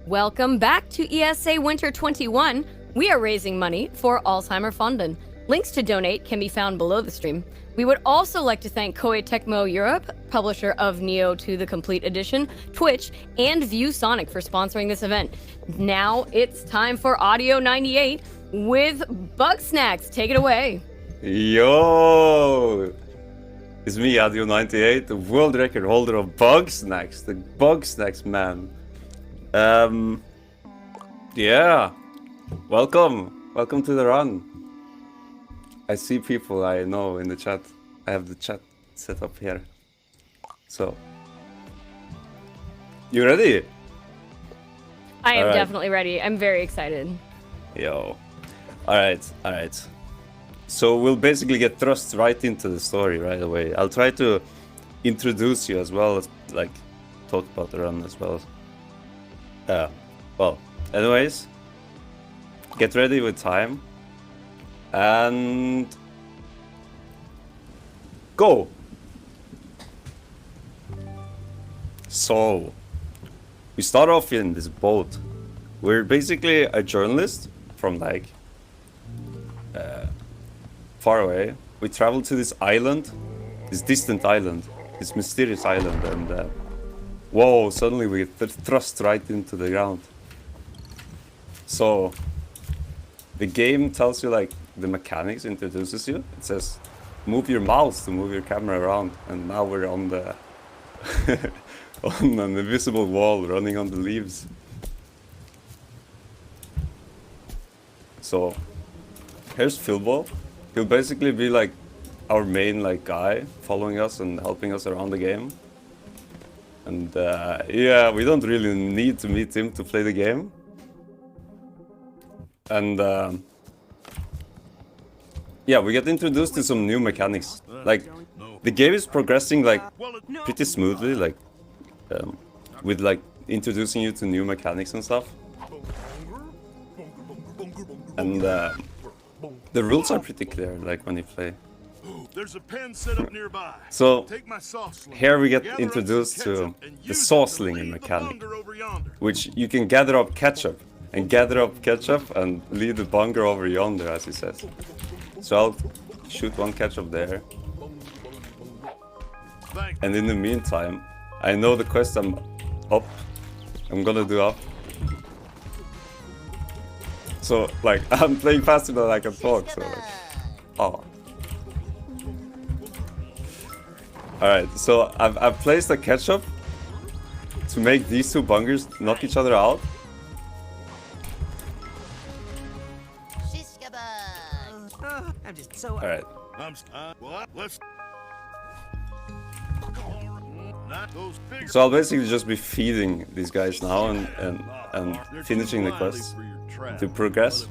Welcome back to ESA Winter 21. We are raising money for Alzheimer Fonden. Links to donate can be found below the stream. We would also like to thank Koei Tecmo Europe, publisher of Neo 2 The Complete Edition, Twitch, and ViewSonic for sponsoring this event. Now it's time for Addio98 with Bugsnax. Take it away. Yo! It's me, Addio98, the world record holder of Bugsnax, the Bugsnax man. Yeah. Welcome to the run. I see people I know in the chat. I have the chat set up here. So, you ready? I am definitely ready. I'm very excited. Yo. Alright. So we'll basically get thrust right into the story right away. I'll try to introduce you as well as, like, talk about the run as well. Well, anyways, get ready with time. And go! So, we start off in this boat. We're basically a journalist from, like, far away. We travel to this island, this distant island, this mysterious island, and whoa, suddenly we get thrust right into the ground. So, the game tells you, like, the mechanics, introduces you. It says, move your mouse to move your camera around, and now we're on the on an invisible wall running on the leaves. So, here's Philbo. He'll basically be like our main like guy, following us and helping us around the game. And yeah, we don't really need to meet him to play the game. And yeah, we get introduced to some new mechanics. Like, the game is progressing like pretty smoothly, like with like introducing you to new mechanics and stuff. And the rules are pretty clear, like when you play. There's a pen set up nearby. So here we get introduced to the sauce slinging mechanic, which you can gather up ketchup and leave the bunger over yonder, as he says. So I'll shoot one ketchup there. And in the meantime, I know the quest I'm gonna do up. So, like, I'm playing faster than I can talk, so like, oh. Alright, so I've placed a ketchup to make these two bungers knock each other out. I'm just so Alright. So I'll basically just be feeding these guys now and finishing the quests to progress.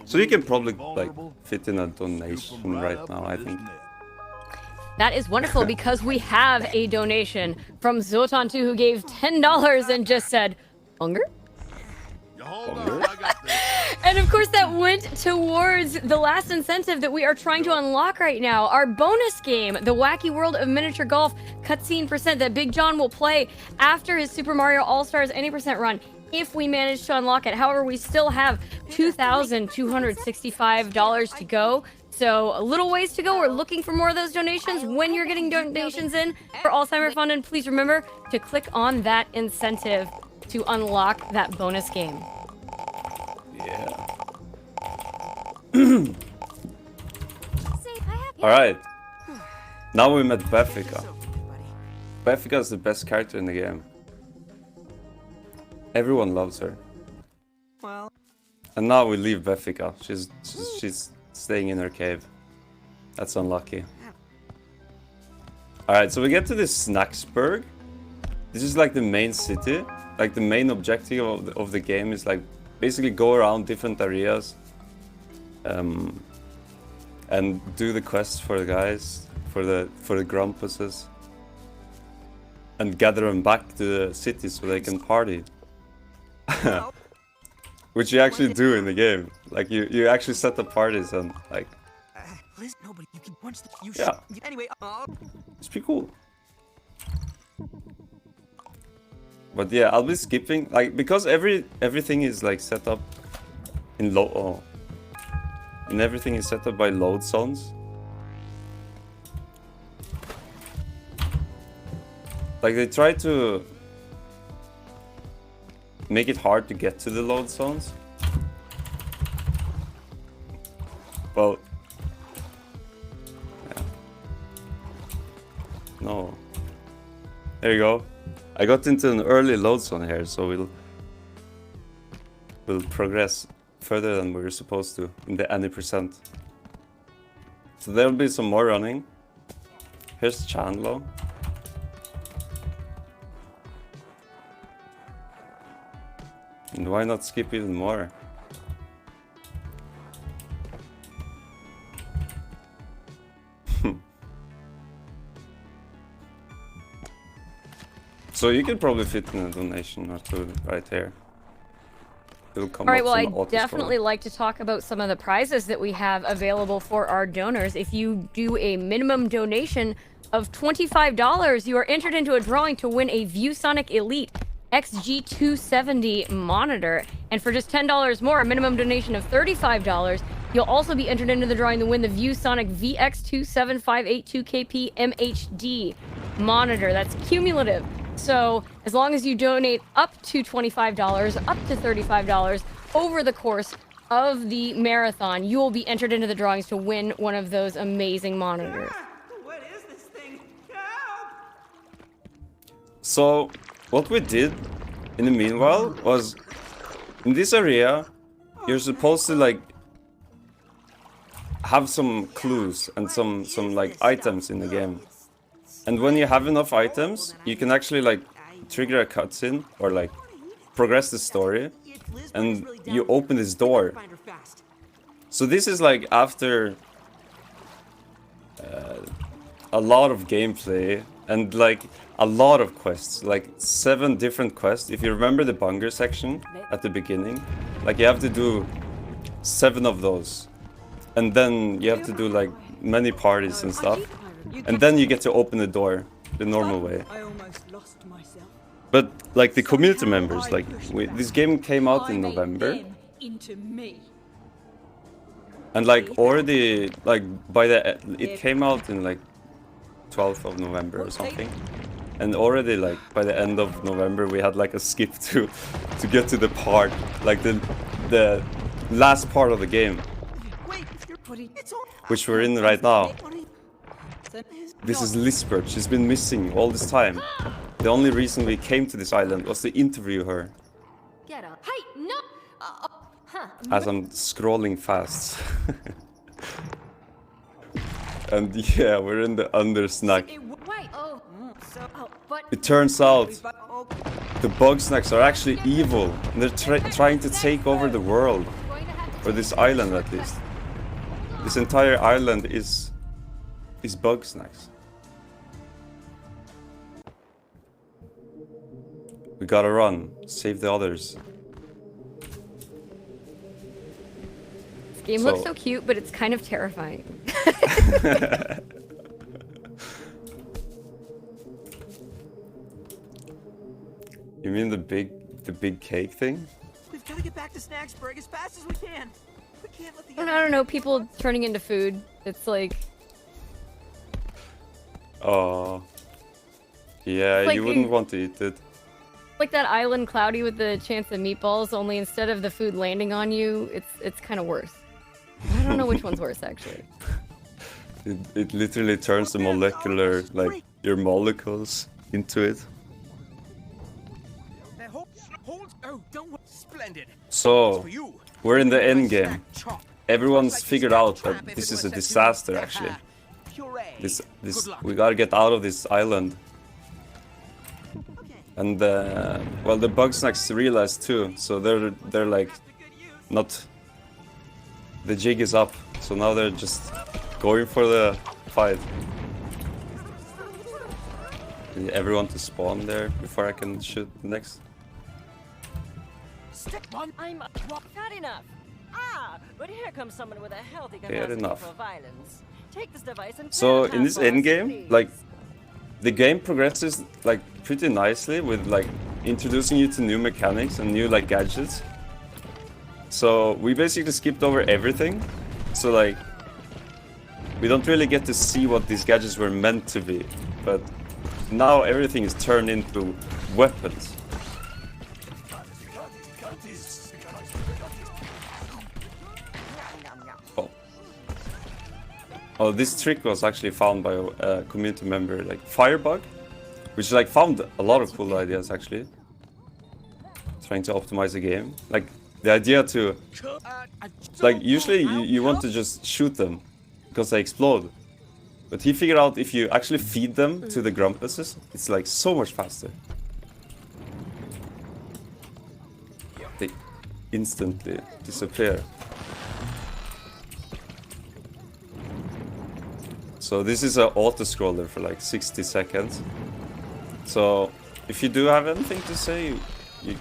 So you can probably like fit in a donation right now, I think. That is wonderful because we have a donation from Zotan2 who gave $10 and just said, "Hunger?" And of course that went towards the last incentive that we are trying to unlock right now. Our bonus game, the Wacky World of Miniature Golf cutscene % that Big John will play after his Super Mario All-Stars any % run if we manage to unlock it. However, we still have $2,265 to go. So a little ways to go. We're looking for more of those donations. When you're getting donations in for Alzheimer Fonden, please remember to click on that incentive to unlock that bonus game. Yeah. Alright. Now we met Beffica. Beffica is the best character in the game. Everyone loves her. well. And now we leave Beffica. She's staying in her cave. That's unlucky. Alright, so we get to this Snacksburg. This is like the main city. Like the main objective of the game is like basically go around different areas and do the quests for the guys, for the grumpuses, and gather them back to the city so they can party. Which you actually do in the game. Like you actually set up parties and like. Listen, nobody. You can punch the. You yeah. Anyway. It's pretty cool. But yeah, I'll be skipping, like, because everything is like set up in and everything is set up by load zones. Like, they try to make it hard to get to the load zones. Well, yeah. No. There you go. I got into an early load zone here, so we'll progress further than we were supposed to in the any %. So there'll be some more running. Here's Chandlo. And why not skip even more? So you could probably fit in a donation or two right here. It'll come All right, up well, some I'd auto definitely scroll. like to talk about some of the prizes that we have available for our donors. If you do a minimum donation of $25, you are entered into a drawing to win a ViewSonic Elite XG270 monitor. And for just $10 more, a minimum donation of $35, you'll also be entered into the drawing to win the ViewSonic VX27582KP MHD monitor. That's cumulative. So as long as you donate up to $25, up to $35 over the course of the marathon, you will be entered into the drawings to win one of those amazing monitors. What is this thing? Help! So what we did in the meanwhile was, in this area, you're supposed to like have some clues and some like items in the game. And when you have enough items, you can actually like trigger a cutscene or like progress the story, and you open this door. So this is like after a lot of gameplay and like a lot of quests, like 7 different quests. If you remember the bunker section at the beginning, like you have to do 7 of those, and then you have to do like many parties and stuff. And then you get to open the door the normal way. I almost lost myself. But like the community members, like this game came out in November, Into me. and like already like by the it came out in like 12th of November or something, and already like by the end of November we had like a skip to get to the part, like the last part of the game, Wait, you're putting it's all which we're in right now. This is Lisbeth. She's been missing all this time. The only reason we came to this island was to interview her. Get up. Hey, no! As I'm scrolling fast. And yeah, we're in the undersnack. Wait, but It turns out the Bugsnax are actually evil, and they're trying to take over the world, or this island at least. This entire island is Bugsnax. We gotta run, save the others. this game looks so cute, but it's kind of terrifying. You mean the big cake thing? We've got to get back to Snacksburg as fast as we can. We can't let the I don't know, people turning into food. It's like... Oh. Yeah, Like you wouldn't want to eat it. like that island Cloudy with the chance of meatballs, only instead of the food landing on you, it's kind of worse. I don't know which one's worse, actually. It literally turns the molecular, like, your molecules into it. Oh, don't worry. Splendid. So, For you. we're in the end game. Everyone's figured out that this is a disaster, actually. This we gotta get out of this island. And well, the Bugsnax realized too, so they're like not. The jig is up, so now they're just going for the fight. Need everyone to spawn there before I can shoot next. I'm not enough. But here comes someone with a healthy Fair capacity enough. for violence. Take this device and So plan in this for us, end game, please. like the game progresses like pretty nicely with like introducing you to new mechanics and new like gadgets. So we basically skipped over everything. So like we don't really get to see what these gadgets were meant to be, but now everything is turned into weapons. Oh, this trick was actually found by a community member, like Firebug, which like found a lot of cool ideas actually. Trying to optimize the game, like the idea to, like usually you want to just shoot them because they explode, but he figured out if you actually feed them to the grumpuses, it's like so much faster. They instantly disappear. So this is an auto-scroller for like 60 seconds. So if you do have anything to say, you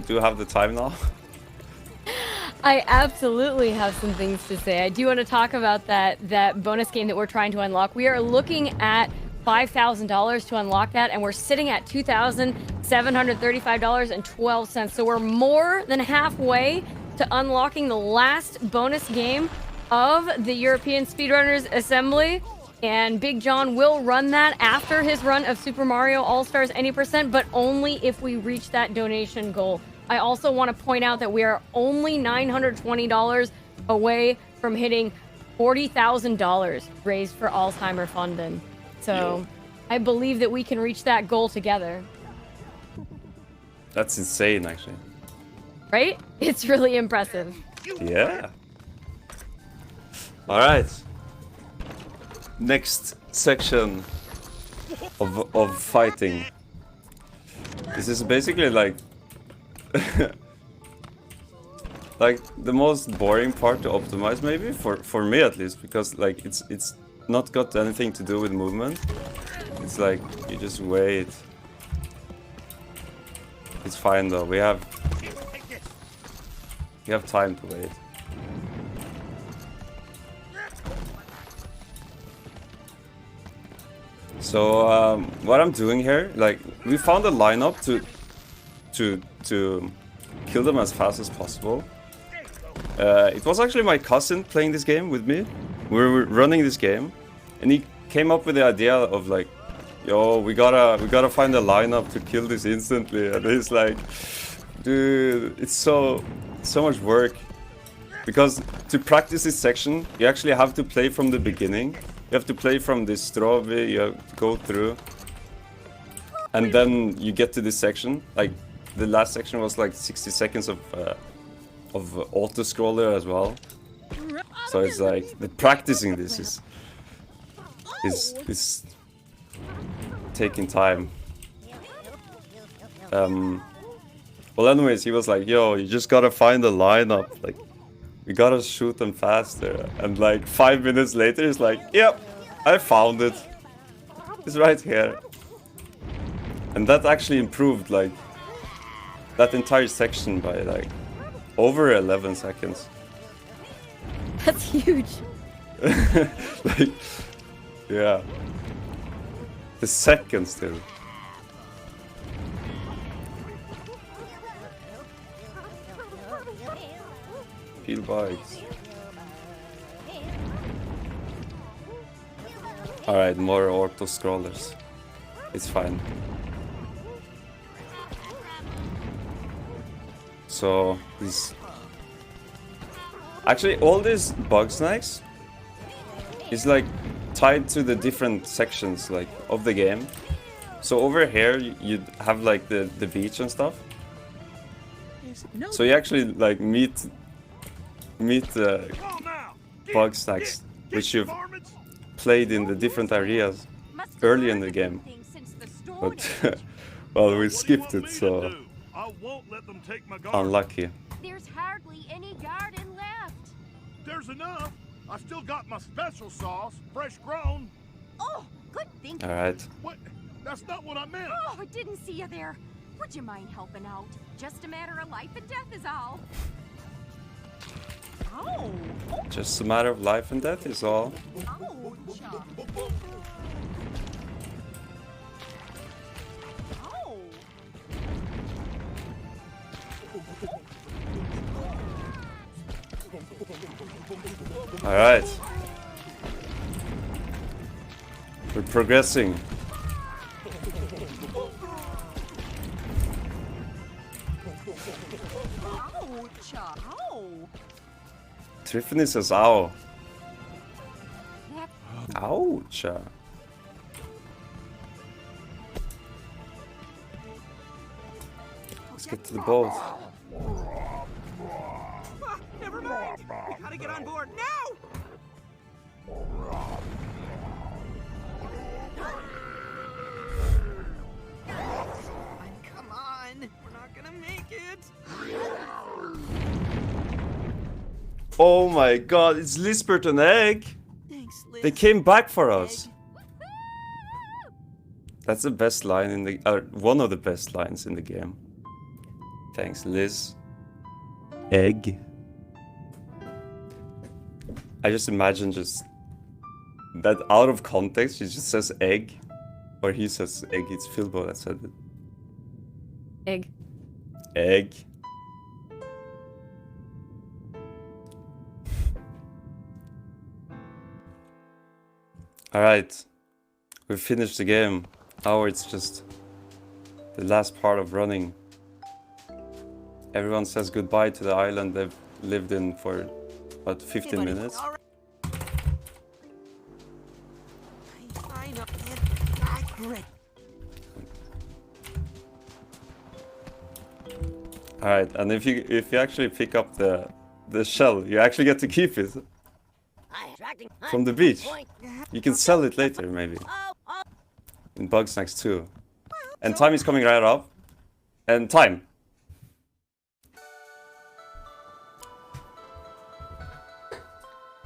do have the time now. I absolutely have some things to say. I do want to talk about that bonus game that we're trying to unlock. We are looking at $5,000 to unlock that, and we're sitting at $2,735.12. So we're more than halfway to unlocking the last bonus game of the European Speedrunners Assembly, and Big John will run that after his run of Super Mario All-Stars Any %, but only if we reach that donation goal. I also want to point out that we are only $920 away from hitting $40,000 raised for Alzheimer Funding. So I believe that we can reach that goal together. That's insane, actually. Right? It's really impressive. Yeah. All right. Next section of fighting. This is basically like like the most boring part to optimize, maybe for me at least, because like it's not got anything to do with movement. It's like you just wait. It's fine though. We have time to wait. So what I'm doing here, like we found a lineup to kill them as fast as possible. It was actually my cousin playing this game with me. We were running this game, and he came up with the idea of like, yo, we gotta find a lineup to kill this instantly. And he's like, dude, it's so much work, because to practice this section, you actually have to play from the beginning. You have to play from this strawberry, you have to go through, and then you get to this section. Like the last section was like 60 seconds of auto-scroller as well. So it's like the practicing this is taking time. Well, anyways, he was like, yo, you just gotta find a lineup, like we gotta shoot them faster. And like 5 minutes later, he's like, yep, I found it. It's right here. And that actually improved like that entire section by like over 11 seconds. That's huge. Like, yeah. The seconds still. Peel bikes. Alright, more auto scrollers. It's fine. So these, actually all these Bugsnax is like tied to the different sections like of the game. So over here you have like the beach and stuff. So you actually like meet the Bugsnax, which you've played in the different areas early in the game. But well, we skipped it, so unlucky. There's hardly any garden left. There's enough. I still got my special sauce, fresh grown. Oh, good thinking. All right. What? That's not what I meant. Oh, I didn't see you there. Would you mind helping out? Just a matter of life and death is all. Oh. Just a matter of life and death is all. Oh. Oh. All right. We're progressing. Ouch! Ow! Tiffany says, ow. Ouch. Let's get to the boat. Ah, never mind. We gotta get on board now. Come on, we're not gonna make it. Oh my god, it's Lisbeth and Egg. Thanks, Liz. They came back for us. That's the best line in the, one of the best lines in the game. Thanks, Liz. Egg. I just imagine just that out of context, she just says egg, or he says egg. It's Philbo that said it. Egg. Egg. All right, we finished the game. Now it's just the last part of running. Everyone says goodbye to the island they've lived in for about 15 minutes. All right. I know. Great. All right, and if you actually pick up the shell, you actually get to keep it from the beach. You can sell it later, maybe. In Bugsnax 2. And time is coming right up. And time.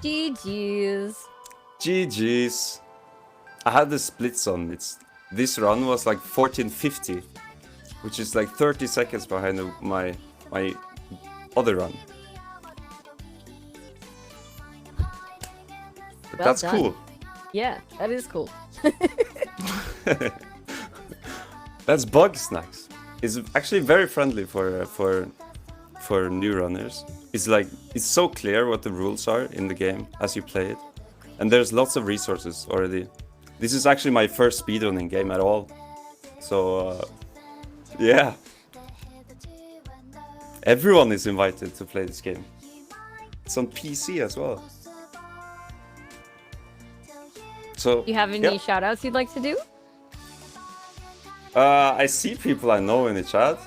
GG's. GG's. I had the splits on. This run was like 1450, which is like 30 seconds behind my other run. But Well that's done. cool. Yeah, that is cool. That's Bugsnax. It's actually very friendly for new runners. It's so clear what the rules are in the game as you play it, and there's lots of resources already. This is actually my first speedrunning game at all, so yeah. Everyone is invited to play this game. It's on PC as well. So, You have any shout outs you'd like to do? I see people I know in the chat.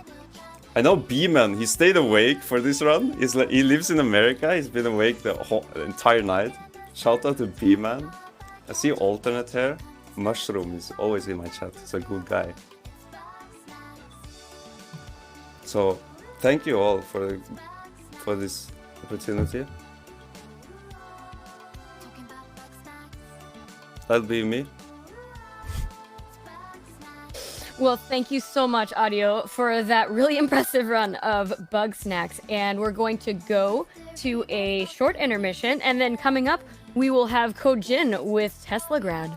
I know B-Man, he stayed awake for this run. He lives in America, he's been awake the entire night. Shout out to B-Man. I see Alternate here. Mushroom is always in my chat, he's a good guy. So, thank you all for this opportunity. That'll be me. Well, thank you so much, Audio, for that really impressive run of Bugsnax. And we're going to go to a short intermission, and then coming up, we will have Kojin with Tesla Grad.